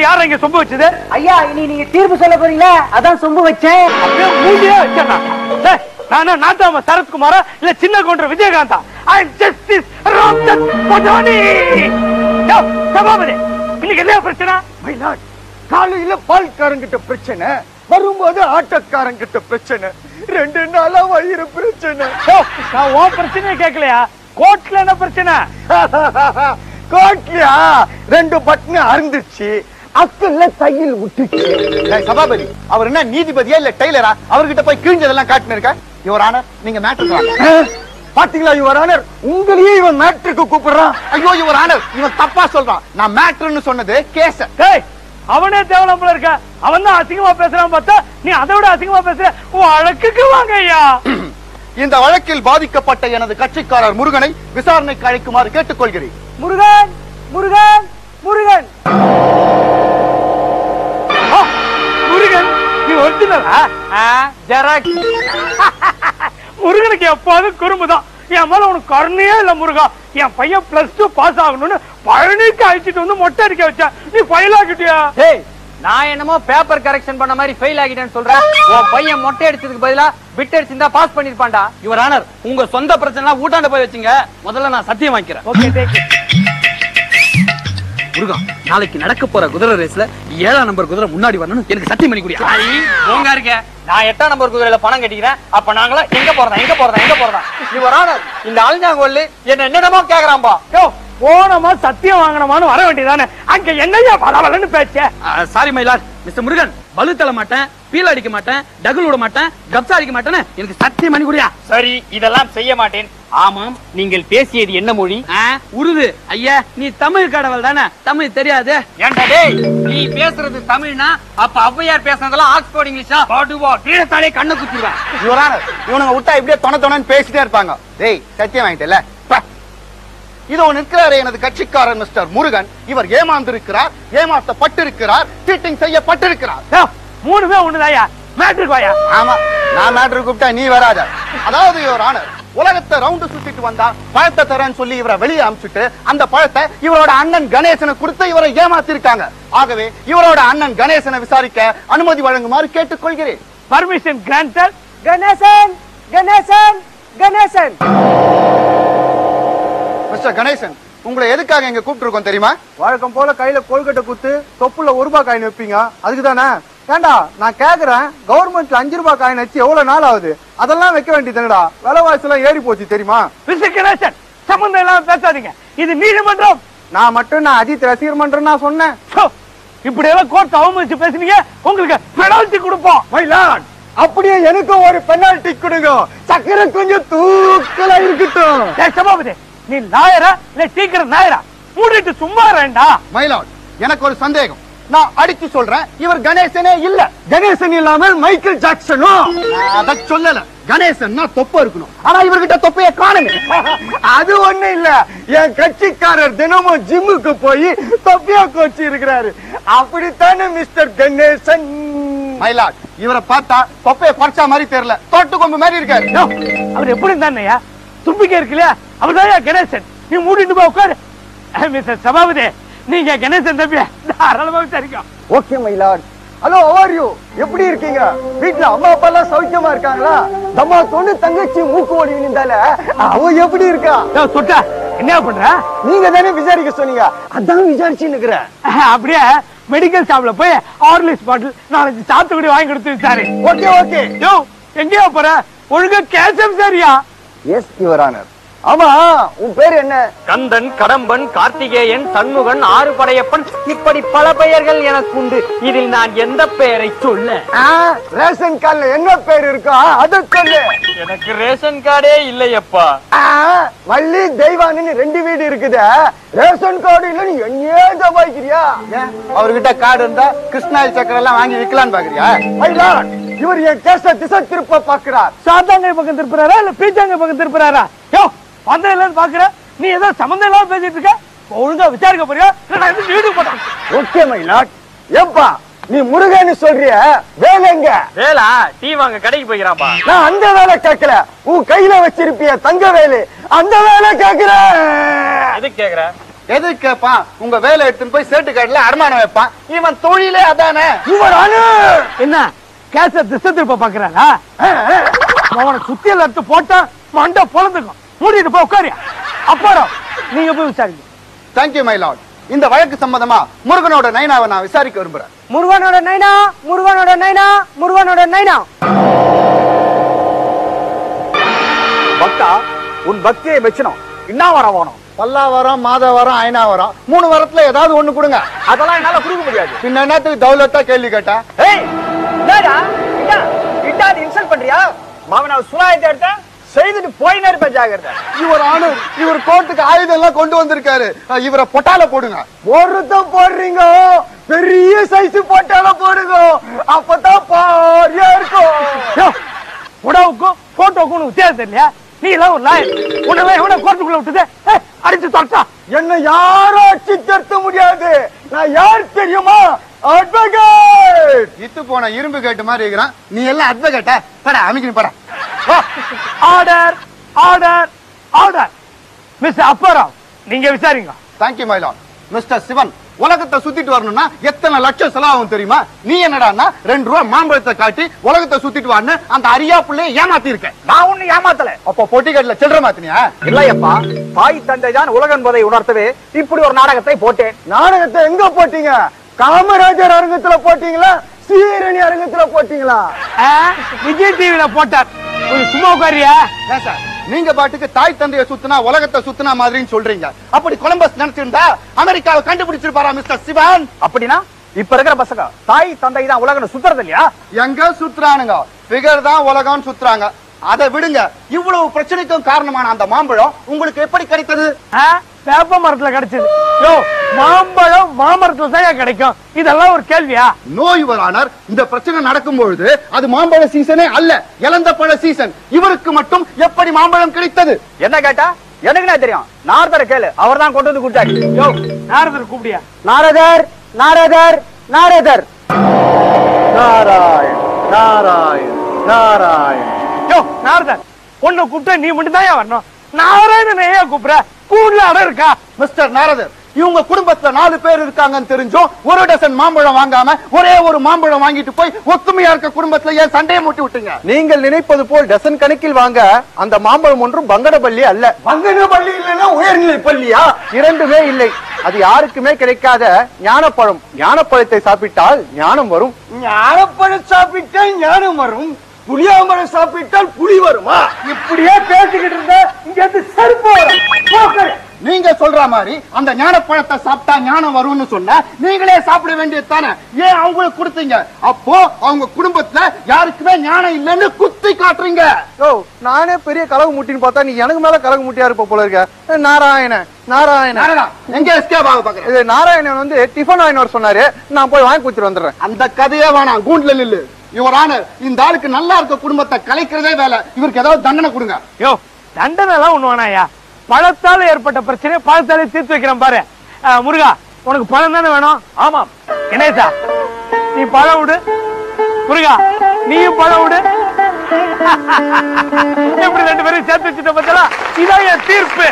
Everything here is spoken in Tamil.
வச்சுட்டு யாரும் இங்க சொம்பு வச்சது? ஐயா இனி நீங்க தீர்ப்பு சொல்ல போறீங்களா? அதான் சொம்பு வச்சேன். அப்படியே மூஞ்சியே வச்சேன். நானா நாட்டாம சரத்குமாரா இல்ல சின்ன கவுண்டர் விஜயகாந்தா? ஐ அம் ஜஸ்டிஸ் ராம்சந்த் பட்டானி. சபாபதி, இன்னைக்கு என்ன பிரச்சனை? மை லார்ட், காலையில பால்காரங்கிட்ட பிரச்சனை, வரும்போது ஆட்டக்காரங்கிட்ட பிரச்சனை, 2 நாளா வயிறு பிரச்சனை. நான் உன் பிரச்சனையே கேட்கலையா? கோர்ட்ல என்ன பிரச்சனை? கோட்லியா 2 பட்டன் அறுந்துச்சு, அக்கல்ல தையல் விட்டுச்சு. சபாபதி, அவர் என்ன நீதிபதியா இல்ல டெய்லரா? அவர்கிட்ட போய் கிழிஞ்சதெல்லாம் காட்டுன்னு இருக்க. யுவர் ஆனர், நீங்க மேட்டர் பாத்தீங்களா யுவர் ஆனர், உங்களையே இவன் மேட்ருக்கு கூப்பிடுறான். ஐயோ யுவர் ஆனர், இவன் தப்பா சொல்றான். நான் மேட்டர்னு சொன்னது கேஸ். அவனே தேவலாம் போல இருக்க. அவன் தான் அசிங்கமா பேசுறான் பார்த்தா நீ அதை விட அசிங்கமா பேசுற. வழக்குக்கு வாங்க ஐயா. இந்த வழக்கில் பாதிக்கப்பட்ட எனது கட்சிக்காரர் முருகனை விசாரணைக்கு அழைக்குமாறு கேட்டுக்கொள்கிறேன். முருகன் முருகன் முருகன் முருகன், நீ ஒரிஜினலா? ஜெராக்ஸ். முருகனுக்கு எப்போதும் குறும்புதான். என் மேல உனக்கு கருணையே இல்ல முருகா. என் பையன் +2 பாஸ் ஆகணும்னு பழனிக்கு அழைச்சிட்டு வந்து மொட்டை அடிக்க வச்சா, நீ ஃபெயில் ஆகிட்டியா? நான் என்னமோ பேப்பர் கரெக்ஷன் பண்ண மாதிரி ஃபெயில் ஆகிட்டேன்னு சொல்றேன். உன் பையன் மொட்டை அடிச்சதுக்கு பதிலா பிட் அடிச்சிருந்தா பாஸ் பண்ணிருப்பான்டா. யுவர் ஆனர், உங்க சொந்த பிரச்சனை ஊட்டாண்ட போய் வச்சுங்க. முதல்ல நான் சத்தியம் வாங்கிக்கிறேன். Okay, take it. முருகா, நாளைக்கு நடக்க போற குதிரை ரேஸ்ல 7ஆம் நம்பர் குதிரை முன்னாடி வரணும். எனக்கு சத்தியம் பண்ணி குடியா. போங்க இருக்க. நான் 8ஆம் நம்பர் குதிரையில பணம் கட்டிக்கிறேன். அப்ப நாங்களா எங்க போறதா? யுவர் ஆனர், இந்த அழிஞ்சாங்கொல்லி என்ன என்னமோ கேக்குறான்பா. போனமா சத்தியம் வாங்கணுமான்னு வர வேண்டியதானே. அங்க என்னையா பலவலன்னு பேச்ச? Sorry Mylar. மிஸ்டர் முருகன், பலு தள்ள மாட்டேன், பீல் அடிக்க மாட்டேன், டகுல் விட மாட்டேன், கப்சா அடிக்க மாட்டேன்னு எனக்கு சத்தியம் பண்ணி குடியா. சரி, இதெல்லாம் செய்ய மாட்டேன். ஆமாம், நீங்கள் பேசியது என்ன மொழி? உருது. ஐயா, நீ தமிழ் கடவுள் தானே, தமிழ் தெரியாது? ஏன்டா டேய், நீ பேசுறது தமிழ்னா அப்ப ஔவையார் பேசுறதெல்லாம் ஆக்ஸ்போர்ட் இங்கிலீஷா? பாடுவா கீழத்தாலே கண்ணை குத்திடுவேன். யுவர் ஆனர், இவனுங்க விட்டா இப்படியே தொணன்னு பேசிட்டே இருப்பாங்க. டேய், சத்தியம் வாங்கிட்டல. இதோ நிற்கிறாரே எனது கட்சிக்காரர் மிஸ்டர் முருகன். இவர் ஏமாந்திருக்கிறார், ஏமாற்றப்பட்டிருக்கிறார், சீட்டிங் செய்யப்பட்டிருக்கிறார். 3மே ஒண்ணுதாயா. மேட்ருக்கு வாயா. ஆமா, நான் மேட்ருக்கு கூப்பிட்டா நீ வராத. அதாவது யுவர் ஆனர், உலகத்தை ரவுண்டு சுத்திட்டு வந்தா பழத்தை தரேன்னு சொல்லி இவரை வெளியே அனுப்பிச்சுட்டு அந்த பழத்தை இவரோட அண்ணன் கணேசனை கொடுத்து இவரை ஏமாத்திருக்காங்க. ஆகவே இவரோட அண்ணன் கணேசனை விசாரிக்க அனுமதி வழங்குமாறு கேட்டுக்கொள்கிறேன். Permission granted. Ganesan Ganesan Ganesan. Mister Ganesan, உங்களை எதுக்காக இங்க கூப்பிட்டு தெரியுமா? வழக்கம் போல கையில கொள்கட்டை குத்து தொப்புல 1 ரூபாய் காயின் வைப்பீங்க, அதுக்கு தானே? ஏண்டா நான் கேக்குறேன், கவர்மெண்ட்ல 5 ரூபாய் காயின் வச்சு எவ்வளவு நாள் ஆகுது? அதெல்லாம் வைக்க வேண்டியதுடா. விலைவாசி எல்லாம் ஏறி போச்சு தெரியுமா? மிஸ்டர் கணேசன், சம்பந்தம் எல்லாம் பேசாதீங்க. இது நீதிமன்றம். நான் அஜித் ரசிகர் மன்றம் நான் சொன்னேன். இப்படி எல்லாம் கோர்ட் அவமதிச்சு பேசுனீங்க, உங்களுக்கு பெனால்டி கொடுப்போம். மை லார்ட், அப்படியே எனக்கு ஒரு பெனால்டி கொடுங்க. சக்கரை கொஞ்சம் தூக்கலா இருக்கட்டும். சபாபதி, நீ லாயரா இல்ல சீக்கிரம் நாயரா? மூடிட்டு சும்மா ரெண்டா. மை லார்ட், எனக்கு ஒரு சந்தேகம். நான் அடிச்சு சொல்றேன், இவர் கணேசனே இல்ல. கணேசன் இல்லாமல் மைக்கேல் ஜாக்சனும். அத சொல்லல. கணேசன்னா தொப்பை இருக்கணும், ஆனா இவர்கிட்ட தொப்பையை காணுங்க. அது ஒண்ணு இல்ல, என் கட்சிக்காரர் தினமும் ஜிம்முக்கு போய் தொப்பியா கோச்சி இருக்கிறாரு. அப்படித்தானே மிஸ்டர் கணேசன்? மை லார்ட், இவரை பார்த்தா தொப்பையை குறைச்சா மாதிரி தெரியல, தோட்டு கொம்பு மாதிரி இருக்காரு. அவர் எப்படி இருந்தானயா? தும்பிக்கை இருக்குல்லையா, அவர்தான் கணேசன். நீ மூடிட்டு போய் உட்காரு. மிஸ்டர் சபாபதி, நீங்க கணேசன் தம்பியா தாராளமா விசாரிக்கும். Okay my Lord. Hello, how are you? எப்படி இருக்கீங்க? வீட்டுல அம்மா அப்பா எல்லாம் சௌக்கியமா இருக்காங்களா? தம்மா தொண்ணு தங்கச்சி மூக்கு ஓடி விழுந்தால அவ எப்படி இருக்கா? சொட்டா, என்ன பண்ற? நீங்க தானே விசாரிக்க சொன்னீங்க, அதான் விசாரிச்சு நிக்கிறேன். அப்படியே மெடிக்கல் ஷாப்ல போய் ஹார்லிக்ஸ் பாட்டில் 4 சாத்துக்குடி வாங்கி கொடுத்து விசாரி. Okay okay. எங்கேயா போற? ஒழுங்கா கேசம் சரியா? Yes your honour. ஆமா, உன் பேர் என்ன? கந்தன், கடம்பன், கார்த்திகேயன், சண்முகன், ஆறுபடையப்பன், இப்படி பல பெயர்கள் எனக்கு உண்டு. இதில் நான் எந்த பெயரை சொல்ல? ரேஷன் கார்டுல என்ன பேர் இருக்கா அத சொல்லு. எனக்கு ரேஷன் கார்டே இல்லையப்பா. வள்ளி தெய்வானின்னு 2 வீடு இருக்குது. ரேஷன் கார்டு இல்ல, நீ என்னையே தபாய்க்கிறியா? அவர்கிட்ட கார்டு இருந்தா கிருஷ்ணாயில் சக்கரை எல்லாம் வாங்கி விக்கலான்னு பாக்குறியா? இவர் என் கேஸ திசை திருப்ப பாக்குறார். சாத்தாங்க பக்கம் திருப்புறாரா இல்ல பீச்சாங்க பக்கம் திருப்புறாரா? பந்தம் இல்லன்னு பாக்குற, நீ ஏதோ சம்பந்தம் இல்லாம பேசிட்டு இருக்க. ஒழுங்கா விசாரிக்க போறியா? வீடு போட்டான். Okay my Lord. ஏப்பா, நீ முருகன்னு சொல்றிய, வேலை எங்க? வேலா டீ வாங்க கடைக்கு போய்க்கிறாப்பா. நான் அந்த வேலை கேட்கல, உன் கையில வச்சிருப்பிய தங்க வேலை, அந்த வேலை கேட்கிறேன். எதுக்கு கேக்குற? எதுக்கு கேட்பான்? உங்க வேலை எடுத்துன்னு போய் சேட்டு காட்டுல அடமானம் வைப்பான். இவன் தொழிலே அதானே. என்ன கேச திசை திருப்ப பாக்குறாங்க? அவனை சுத்தியல் எடுத்து போட்டா மண்டை பொழந்துக்கும். மூடிட்டு போய் உட்காரியா. அப்புறம் நீங்க போய் விசாரிங்க. Thank you my lord. இந்த வழக்கு சம்பந்தமா முருகனோட நைனாவை நான் விசாரிக்க விரும்புறேன். முருகனோட நைனா, முருகனோட நைனா, முருகனோட நைனா. பக்தா, உன் பக்தியை மெச்சணும். என்ன வரம் வேணும்? பல்லாவரம், மாதவரம், ஐநாவரம் 3 வரத்துல ஏதாவது ஒண்ணு கொடுங்க. அதெல்லாம் என்னால கொடுக்க முடியாது. பின்ன என்னத்துக்கு தௌலத்தா கேள்வி கேட்டா? ஏய், என்னடா இட்டா இன்சல்ட் பண்றியா? மாமனாவை சுனாயத்தை எடுத்த செய்துட்டு போயினே இருப்ப. ஜாகிரதை. இவர் ஆணூர், இவர் கோர்ட்டுக்கு ஆயுதம் எல்லாம் கொண்டு வந்திருக்காரு. இவரை பொட்டால போடுங்க. ஒருத்தம் போடுறீங்க, பெரிய சைஸ் போட்டால போடுங்க. அப்பதான் பாரியா இருக்கும். உடவுக்கும் போட்டோக்கும் வித்தியாசம் இல்லையா? நீ எல்லாம் ஒரு லாயர். உன்னெல்லாம் எவன கோர்ட்டுக்குள்ள விட்டுது? அடிச்சு தொட்டா என்ன யாரும் அடிச்சு திருத்த முடியாது. நான் யார் தெரியுமா? அட்வொகேட். இத்து போன இரும்பு கேட்டு மாதிரி இருக்கிறான். நீ எல்லாம் அட்வொகேட்டா? படா அமைக்கணும் படா. Order order order. Miss Apparao, நீங்க விசாரிங்க. Thank you my lord. Mister Sivan, உலகத்தை சுத்திட்டு வரணும்னா எத்தனை லட்சம் செலவாகும் தெரியுமா? நீ என்னடான்னா 2 ரூபாய் மாம்பழத்தை காட்டி உலகத்தை சுத்திட்டு வான்னு அந்த அரியா பிள்ளைய ஏமாத்தி இருக்க. நான் ஒண்ணு ஏமாத்தல. அப்ப பொட்டிக்கட்டுல சில்லற மாத்தினியா? இல்லையப்பா, தாய் தந்தை தான் உலக என்பதை உணர்த்தவே இப்படி ஒரு நாடகத்தை போட்டேன். நாடகத்தை எங்க போட்டீங்க? காமராஜர் அரங்கத்துல போட்டீங்களா? சீரணி அரங்கத்துல போட்டீங்களா? விஜய் டிவில போட்டார். கொஞ்சம் சும்மா உட்காரியா? நீங்க பாட்டுக்கு தாய் தந்தைய சுத்தினா உலகத்தை சுத்தினா மாதிரின்னு சொல்றீங்க. அப்படி கொலம்பஸ் நினைச்சிருந்தா அமெரிக்காவை கண்டுபிடிச்சிருப்பாரா மிஸ்டர் சிவன்? அப்படின்னா இப்ப இருக்கிற பசங்க தாய் தந்தை தான் உலகம் சுத்துறது இல்லையா? எங்க சுத்துறானுங்க? பிகர் தான் உலகம் சுத்துறாங்க. அதை விடுங்க. இவ்வளவு பிரச்சனைக்கும் காரணமான அந்த மாம்பழம் உங்களுக்கு எப்படி கிடைத்தது? வேப்ப மரத்துல கிடைச்சது. யோ, மாம்பழம் மாமரத்துல தான் கிடைக்கும். இதெல்லாம் ஒரு கேள்வியா? No your honour. இந்த பிரச்சனை நடக்கும் பொழுது அது மாம்பழ சீசனே அல்ல, இளந்த பழ சீசன். இவருக்கு மட்டும் எப்படி மாம்பழம் கிடைத்தது? என்ன கேட்டா எனக்கு தெரியும். நாரதர் கேளு, அவர் தான் கொண்டு வந்து கொடுத்தாரு. யோ, நாரதர் கூப்பிடியா? நாரதர், நாரதர், நாரதர். நாராயண் நாராயண் நாராயண். யோ, நாரதர், உன்னை கூப்பிட்டா நீ மட்டும் தான் வரணும். நாராயணன் ஏன் கூப்பிடுற? கூடுல அடம் இருக்கா? மிஸ்டர் நாரதர், இவங்க குடும்பத்துல 4 பேர் இருக்காங்கன்னு தெரிஞ்சும் 1 டசன் மாம்பழம் வாங்காம ஒரே ஒரு மாம்பழம் வாங்கிட்டு போய் ஒத்துமையா இருக்க குடும்பத்துல ஏன் சண்டையை மூட்டி விட்டீங்க? நீங்கள் நினைப்பது போல் டசன் கணக்கில் வாங்க அந்த மாம்பழம் ஒன்றும் பங்கடப்பள்ளி அல்ல. பங்கடப்பள்ளி இல்லைன்னா உயர்நிலை பள்ளியா? 2மே இல்லை. அது யாருக்குமே கிடைக்காத ஞானப்பழம். ஞானப்பழத்தை சாப்பிட்டால் ஞானம் வரும். ஞானப்பழம் சாப்பிட்டால் ஞானம் வரும். புளியாம்பழம் சாப்பிட்டால் புளி வருமா? இப்படியே பேசிக்கிட்டு இருந்தா இங்க இருந்து செருப்பு வரும். நீங்க சொல்ற மாதிரி அந்த ஞானப்பழத்தை சாப்பிட்டா ஞானம் வரும்னு சொன்னா நீங்களே சாப்பிட வேண்டியது தானே? ஏன் அவங்களுக்கு கொடுத்தீங்க? அப்போ அவங்க குடும்பத்துல யாருக்குமே ஞானம் இல்லைன்னு குத்தி காட்டுறீங்க. நானே பெரிய கலகு முட்டின்னு பார்த்தா நீ எனக்கு மேல கலகு முட்டியா இருப்ப போல இருக்க. நாராயணன் நாராயணன் எங்க எஸ்கேப் ஆக பாக்குறேன். இது நாராயணன் வந்து டிஃபன் வாங்கிட்டு சொன்னாரு. நான் போய் வாங்கி குடிச்சிட்டு வந்துடுறேன். அந்த கதையே வேணாம். கூண்டுல நில்லு. யுவர் ஆனர், இந்த ஆளுக்கு நல்லா இருக்க குடும்பத்தை கலைக்கிறதே வேலை. இவருக்கு ஏதாவது தண்டனை கொடுங்க. யோ, தண்டனை எல்லாம் ஒண்ணு வேணாயா. பழத்தால ஏற்பட்ட பிரச்சனை பழத்தாலே தீர்த்து வைக்கிறேன் பாரு. முருகா, உனக்கு பழம் தானே வேணும்? ஆமாம். கணேசா, நீ பழம் விடு. முருகா, நீயும் பழம் விடு. எப்படி 2 பேரும் சேர்த்து வச்சுட்ட பத்தலாம். இதான் என் தீர்ப்பு.